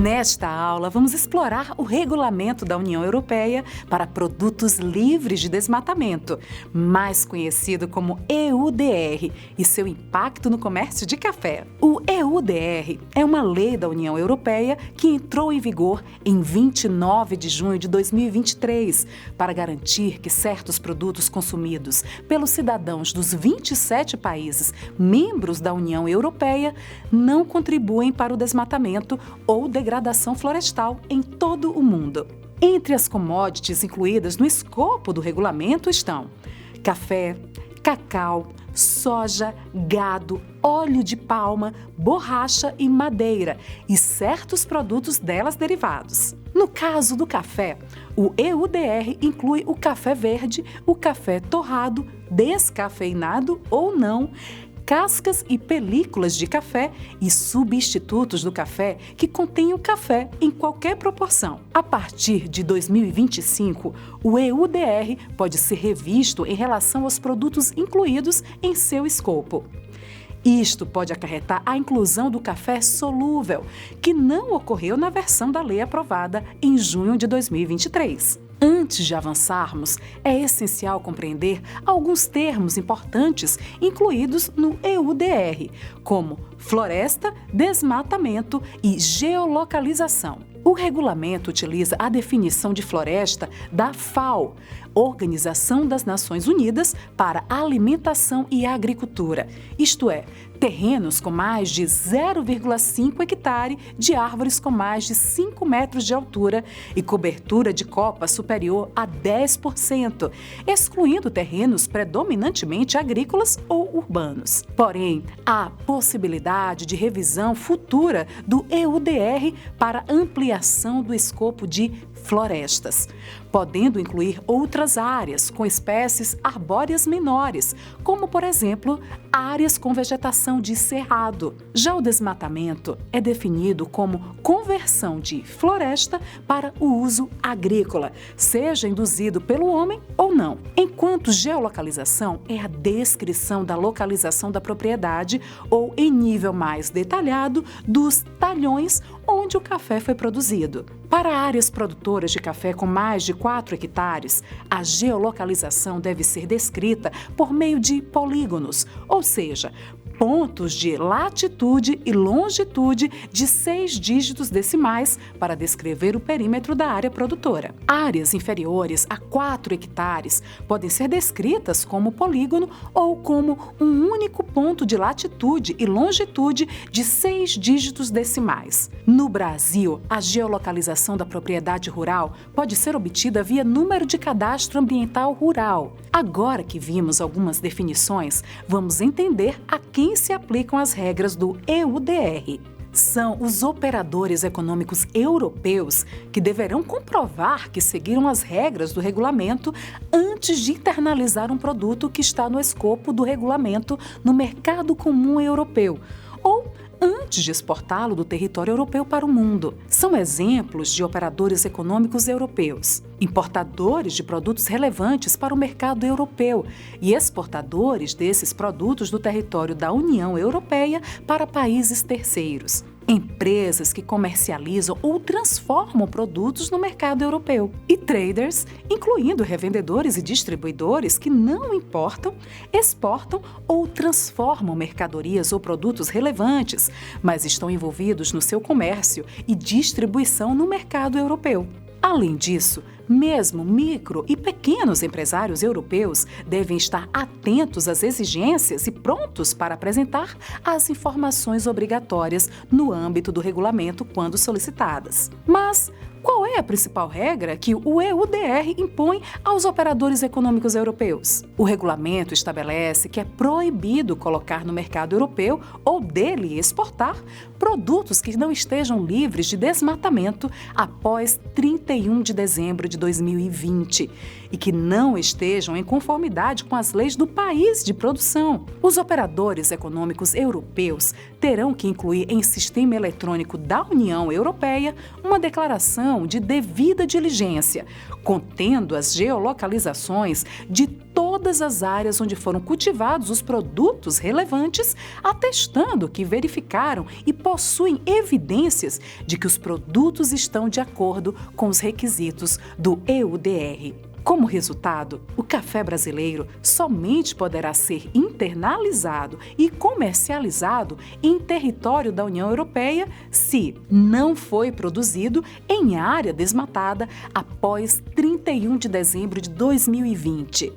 Nesta aula, vamos explorar o regulamento da União Europeia para produtos livres de desmatamento, mais conhecido como EUDR, e seu impacto no comércio de café. O EUDR é uma lei da União Europeia que entrou em vigor em 29 de junho de 2023 para garantir que certos produtos consumidos pelos cidadãos dos 27 países membros da União Europeia não contribuem para o desmatamento ou degradação florestal em todo o mundo. Entre as commodities incluídas no escopo do regulamento estão café, cacau, soja, gado, óleo de palma, borracha e madeira e certos produtos delas derivados. No caso do café, o EUDR inclui o café verde, o café torrado, descafeinado ou não, cascas e películas de café e substitutos do café que contêm o café em qualquer proporção. A partir de 2025, o EUDR pode ser revisto em relação aos produtos incluídos em seu escopo. Isto pode acarretar a inclusão do café solúvel, que não ocorreu na versão da lei aprovada em junho de 2023. Antes de avançarmos, é essencial compreender alguns termos importantes incluídos no EUDR, como floresta, desmatamento e geolocalização. O regulamento utiliza a definição de floresta da FAO, Organização das Nações Unidas para a Alimentação e Agricultura, isto é, terrenos com mais de 0,5 hectare de árvores com mais de 5 metros de altura e cobertura de copa superior a 10%, excluindo terrenos predominantemente agrícolas ou urbanos. Porém, há possibilidade de revisão futura do EUDR para ampliação do escopo de florestas, podendo incluir outras áreas com espécies arbóreas menores, como, por exemplo, áreas com vegetação de cerrado. Já o desmatamento é definido como conversão de floresta para o uso agrícola, seja induzido pelo homem ou não. Enquanto geolocalização é a descrição da localização da propriedade ou, em nível mais detalhado, dos talhões onde o café foi produzido. Para áreas produtoras de café com mais de 4 hectares, a geolocalização deve ser descrita por meio de polígonos, ou seja, pontos de latitude e longitude de 6 dígitos decimais para descrever o perímetro da área produtora. Áreas inferiores a 4 hectares podem ser descritas como polígono ou como um único ponto de latitude e longitude de 6 dígitos decimais. No Brasil, a geolocalização da propriedade rural pode ser obtida via número de cadastro ambiental rural. Agora que vimos algumas definições, vamos entender a quem se aplicam as regras do EUDR. São os operadores econômicos europeus que deverão comprovar que seguiram as regras do regulamento antes de internalizar um produto que está no escopo do regulamento no mercado comum europeu, ou antes de exportá-lo do território europeu para o mundo. São exemplos de operadores econômicos europeus, importadores de produtos relevantes para o mercado europeu e exportadores desses produtos do território da União Europeia para países terceiros. Empresas que comercializam ou transformam produtos no mercado europeu. E traders, incluindo revendedores e distribuidores que não importam, exportam ou transformam mercadorias ou produtos relevantes, mas estão envolvidos no seu comércio e distribuição no mercado europeu. Além disso, mesmo micro e pequenos empresários europeus devem estar atentos às exigências e prontos para apresentar as informações obrigatórias no âmbito do regulamento quando solicitadas. Mas qual é a principal regra que o EUDR impõe aos operadores econômicos europeus? O regulamento estabelece que é proibido colocar no mercado europeu ou dele exportar produtos que não estejam livres de desmatamento após 31 de dezembro de 2020 e que não estejam em conformidade com as leis do país de produção. Os operadores econômicos europeus terão que incluir em sistema eletrônico da União Europeia uma declaração de devida diligência, contendo as geolocalizações de todas as áreas onde foram cultivados os produtos relevantes, atestando que verificaram e possuem evidências de que os produtos estão de acordo com os requisitos do EUDR. Como resultado, o café brasileiro somente poderá ser internalizado e comercializado em território da União Europeia se não foi produzido em área desmatada após 31 de dezembro de 2020.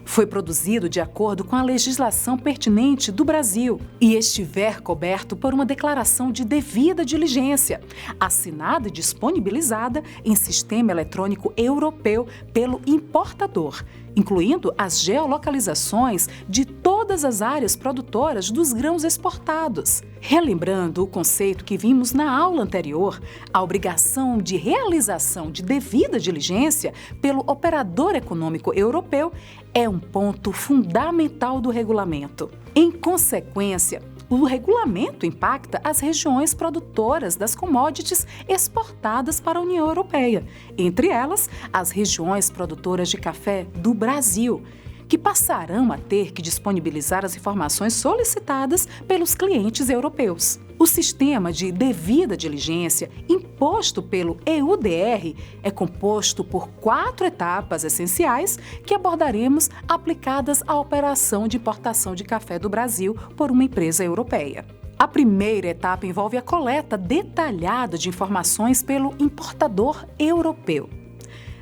Foi produzido de acordo com a legislação pertinente do Brasil e estiver coberto por uma declaração de devida diligência, assinada e disponibilizada em sistema eletrônico europeu pelo importador, incluindo as geolocalizações de todas as áreas produtoras dos grãos exportados. Relembrando o conceito que vimos na aula anterior, a obrigação de realização de devida diligência pelo operador econômico europeu é um ponto fundamental do regulamento. Em consequência, o regulamento impacta as regiões produtoras das commodities exportadas para a União Europeia, entre elas as regiões produtoras de café do Brasil, que passarão a ter que disponibilizar as informações solicitadas pelos clientes europeus. O sistema de devida diligência imposto pelo EUDR é composto por 4 etapas essenciais que abordaremos aplicadas à operação de importação de café do Brasil por uma empresa europeia. A primeira etapa envolve a coleta detalhada de informações pelo importador europeu.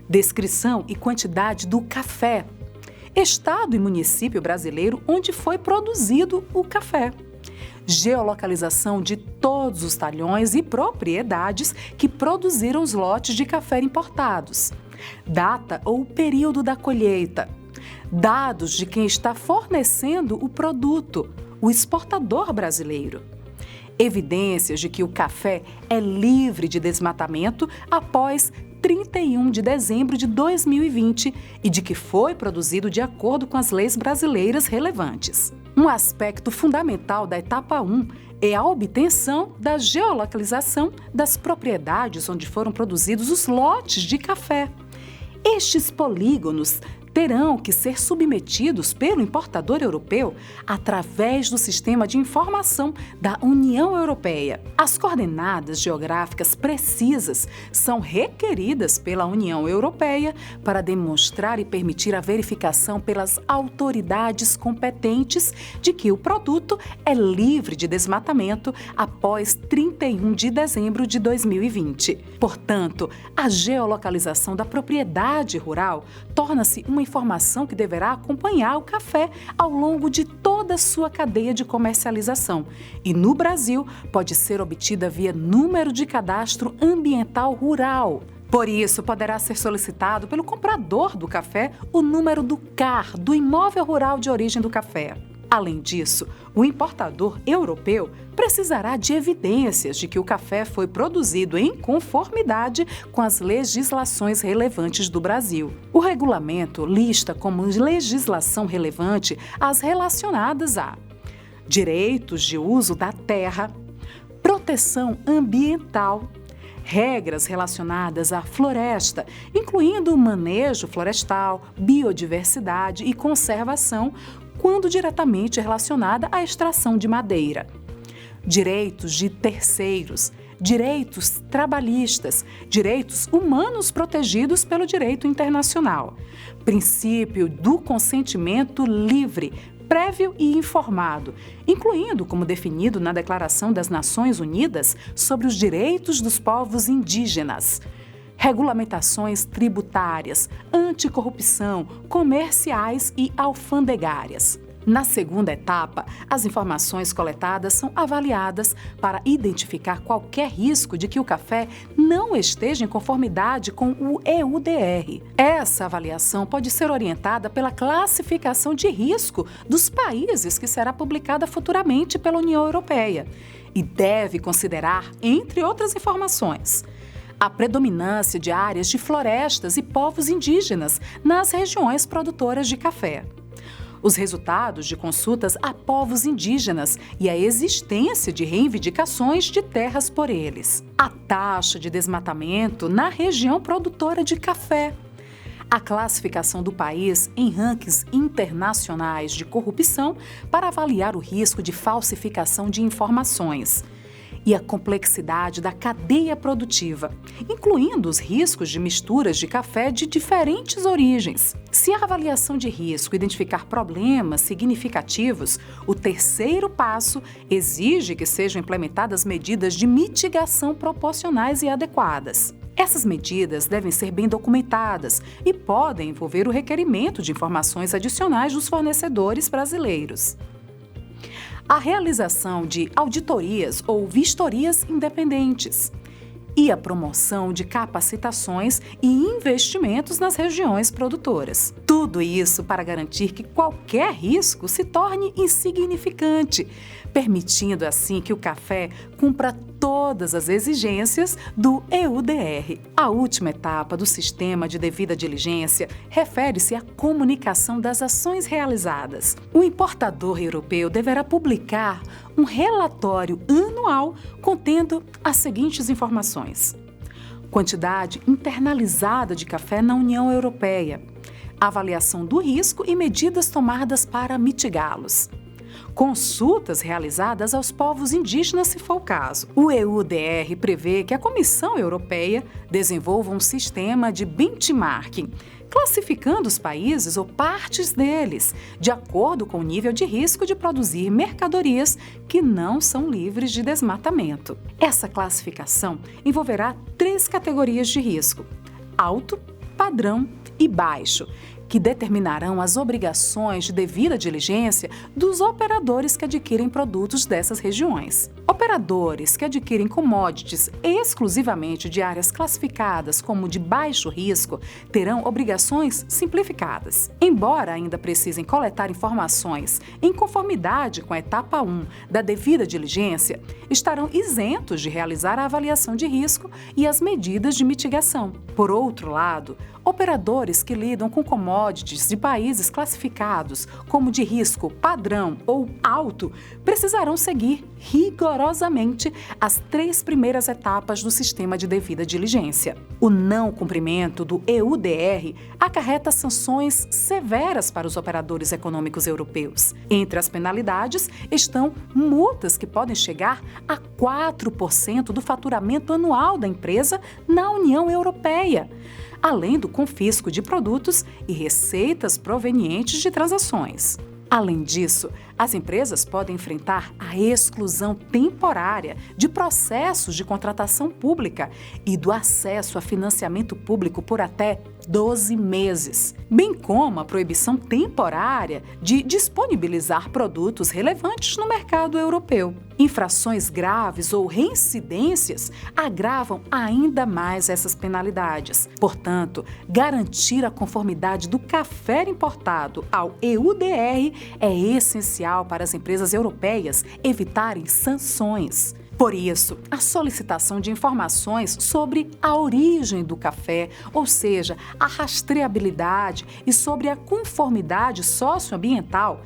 Descrição e quantidade do café, estado e município brasileiro onde foi produzido o café, geolocalização de todos os talhões e propriedades que produziram os lotes de café importados, data ou período da colheita, dados de quem está fornecendo o produto, o exportador brasileiro, evidências de que o café é livre de desmatamento após 31 de dezembro de 2020 e de que foi produzido de acordo com as leis brasileiras relevantes. Um aspecto fundamental da etapa 1 é a obtenção da geolocalização das propriedades onde foram produzidos os lotes de café. Estes polígonos terão que ser submetidos pelo importador europeu através do sistema de informação da União Europeia. As coordenadas geográficas precisas são requeridas pela União Europeia para demonstrar e permitir a verificação pelas autoridades competentes de que o produto é livre de desmatamento após 31 de dezembro de 2020. Portanto, a geolocalização da propriedade rural torna-se uma informação que deverá acompanhar o café ao longo de toda a sua cadeia de comercialização e, no Brasil, pode ser obtida via número de cadastro ambiental rural. Por isso, poderá ser solicitado pelo comprador do café o número do CAR, do imóvel rural de origem do café. Além disso, o importador europeu precisará de evidências de que o café foi produzido em conformidade com as legislações relevantes do Brasil. O regulamento lista como legislação relevante as relacionadas a direitos de uso da terra, proteção ambiental, regras relacionadas à floresta, incluindo o manejo florestal, biodiversidade e conservação, quando diretamente relacionada à extração de madeira, direitos de terceiros, direitos trabalhistas, direitos humanos protegidos pelo direito internacional, princípio do consentimento livre, prévio e informado, incluindo como definido na Declaração das Nações Unidas sobre os Direitos dos Povos Indígenas, regulamentações tributárias, anticorrupção, comerciais e alfandegárias. Na segunda etapa, as informações coletadas são avaliadas para identificar qualquer risco de que o café não esteja em conformidade com o EUDR. Essa avaliação pode ser orientada pela classificação de risco dos países que será publicada futuramente pela União Europeia e deve considerar, entre outras informações, a predominância de áreas de florestas e povos indígenas nas regiões produtoras de café, os resultados de consultas a povos indígenas e a existência de reivindicações de terras por eles, a taxa de desmatamento na região produtora de café, a classificação do país em rankings internacionais de corrupção para avaliar o risco de falsificação de informações e a complexidade da cadeia produtiva, incluindo os riscos de misturas de café de diferentes origens. Se a avaliação de risco identificar problemas significativos, o terceiro passo exige que sejam implementadas medidas de mitigação proporcionais e adequadas. Essas medidas devem ser bem documentadas e podem envolver o requerimento de informações adicionais dos fornecedores brasileiros. A realização de auditorias ou vistorias independentes e a promoção de capacitações e investimentos nas regiões produtoras. Tudo isso para garantir que qualquer risco se torne insignificante, permitindo assim que o café cumpra todas as exigências do EUDR. A última etapa do sistema de devida diligência refere-se à comunicação das ações realizadas. O importador europeu deverá publicar um relatório anual contendo as seguintes informações: quantidade internalizada de café na União Europeia, avaliação do risco e medidas tomadas para mitigá-los, consultas realizadas aos povos indígenas, se for o caso. O EUDR prevê que a Comissão Europeia desenvolva um sistema de benchmarking, classificando os países ou partes deles, de acordo com o nível de risco de produzir mercadorias que não são livres de desmatamento. Essa classificação envolverá 3 categorias de risco: alto, padrão e baixo, que determinarão as obrigações de devida diligência dos operadores que adquirem produtos dessas regiões. Operadores que adquirem commodities exclusivamente de áreas classificadas como de baixo risco terão obrigações simplificadas. Embora ainda precisem coletar informações em conformidade com a etapa 1 da devida diligência, estarão isentos de realizar a avaliação de risco e as medidas de mitigação. Por outro lado, operadores que lidam com commodities de países classificados como de risco padrão ou alto precisarão seguir rigorosamente as 3 primeiras etapas do sistema de devida diligência. O não cumprimento do EUDR acarreta sanções severas para os operadores econômicos europeus. Entre as penalidades estão multas que podem chegar a 4% do faturamento anual da empresa na União Europeia, além do confisco de produtos e receitas provenientes de transações. Além disso, as empresas podem enfrentar a exclusão temporária de processos de contratação pública e do acesso a financiamento público por até 12 meses, bem como a proibição temporária de disponibilizar produtos relevantes no mercado europeu. Infrações graves ou reincidências agravam ainda mais essas penalidades. Portanto, garantir a conformidade do café importado ao EUDR é essencial para as empresas europeias evitarem sanções. Por isso, a solicitação de informações sobre a origem do café, ou seja, a rastreabilidade e sobre a conformidade socioambiental,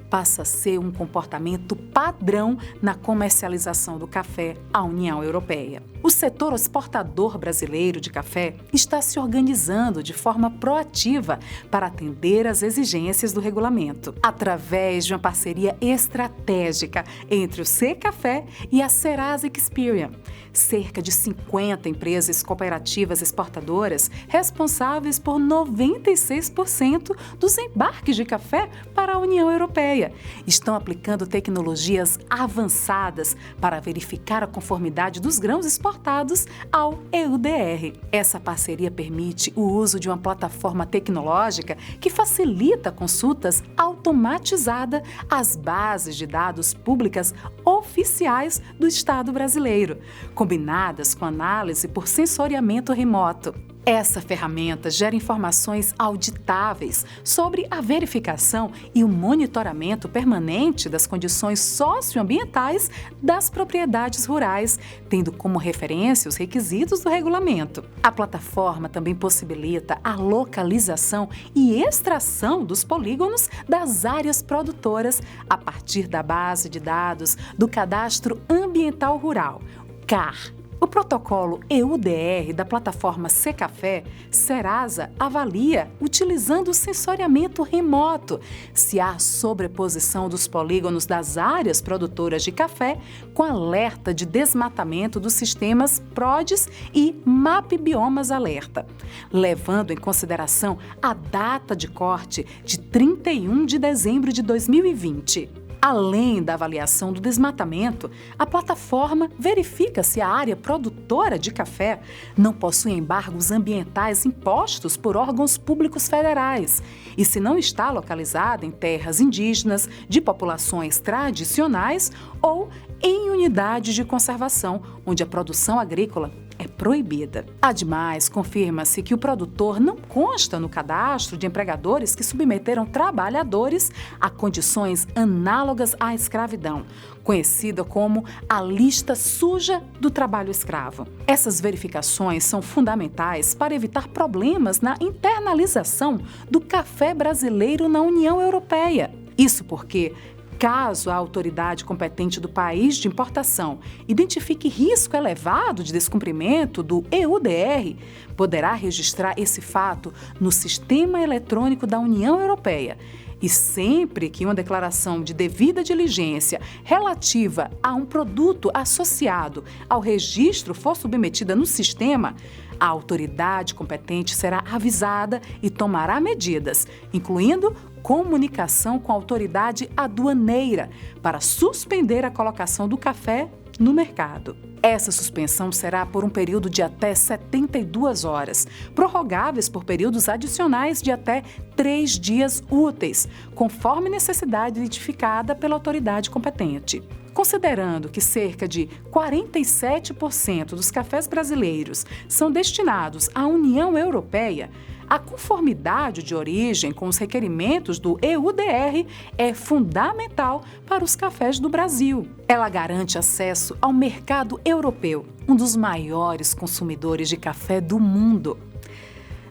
passa a ser um comportamento padrão na comercialização do café à União Europeia. O setor exportador brasileiro de café está se organizando de forma proativa para atender às exigências do regulamento, através de uma parceria estratégica entre o Secafé e a Serasa Experian. Cerca de 50 empresas cooperativas exportadoras responsáveis por 96% dos embarques de café para a União Europeia estão aplicando tecnologias avançadas para verificar a conformidade dos grãos exportados ao EUDR. Essa parceria permite o uso de uma plataforma tecnológica que facilita consultas automatizadas às bases de dados públicas oficiais do Estado brasileiro, combinadas com análise por sensoriamento remoto. Essa ferramenta gera informações auditáveis sobre a verificação e o monitoramento permanente das condições socioambientais das propriedades rurais, tendo como referência os requisitos do regulamento. A plataforma também possibilita a localização e extração dos polígonos das áreas produtoras a partir da base de dados do Cadastro Ambiental Rural, CAR. O protocolo EUDR da plataforma Secafé, Serasa avalia, utilizando o sensoriamento remoto, se há sobreposição dos polígonos das áreas produtoras de café com alerta de desmatamento dos sistemas PRODES e MAP Biomas Alerta, levando em consideração a data de corte de 31 de dezembro de 2020. Além da avaliação do desmatamento, a plataforma verifica se a área produtora de café não possui embargos ambientais impostos por órgãos públicos federais e se não está localizada em terras indígenas, de populações tradicionais ou em unidades de conservação, onde a produção agrícola é proibida. Ademais, confirma-se que o produtor não consta no cadastro de empregadores que submeteram trabalhadores a condições análogas à escravidão, conhecida como a lista suja do trabalho escravo. Essas verificações são fundamentais para evitar problemas na internalização do café brasileiro na União Europeia. Isso porque, caso a autoridade competente do país de importação identifique risco elevado de descumprimento do EUDR, poderá registrar esse fato no Sistema Eletrônico da União Europeia. E sempre que uma declaração de devida diligência relativa a um produto associado ao registro for submetida no sistema, a autoridade competente será avisada e tomará medidas, incluindo comunicação com a autoridade aduaneira para suspender a colocação do café no mercado. Essa suspensão será por um período de até 72 horas, prorrogáveis por períodos adicionais de até 3 dias úteis, conforme necessidade identificada pela autoridade competente. Considerando que cerca de 47% dos cafés brasileiros são destinados à União Europeia, a conformidade de origem com os requerimentos do EUDR é fundamental para os cafés do Brasil. Ela garante acesso ao mercado europeu, um dos maiores consumidores de café do mundo.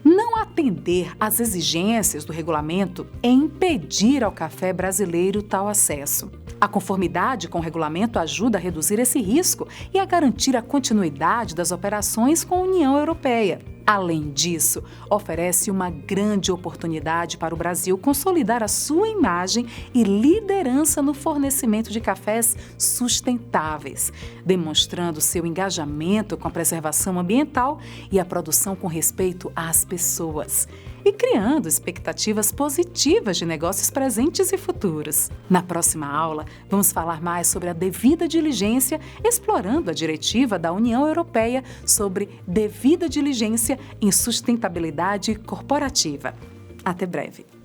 Não atender às exigências do regulamento é impedir ao café brasileiro tal acesso. A conformidade com o regulamento ajuda a reduzir esse risco e a garantir a continuidade das operações com a União Europeia. Além disso, oferece uma grande oportunidade para o Brasil consolidar a sua imagem e liderança no fornecimento de cafés sustentáveis, demonstrando seu engajamento com a preservação ambiental e a produção com respeito às pessoas, e criando expectativas positivas de negócios presentes e futuros. Na próxima aula, vamos falar mais sobre a devida diligência, explorando a diretiva da União Europeia sobre devida diligência em sustentabilidade corporativa. Até breve!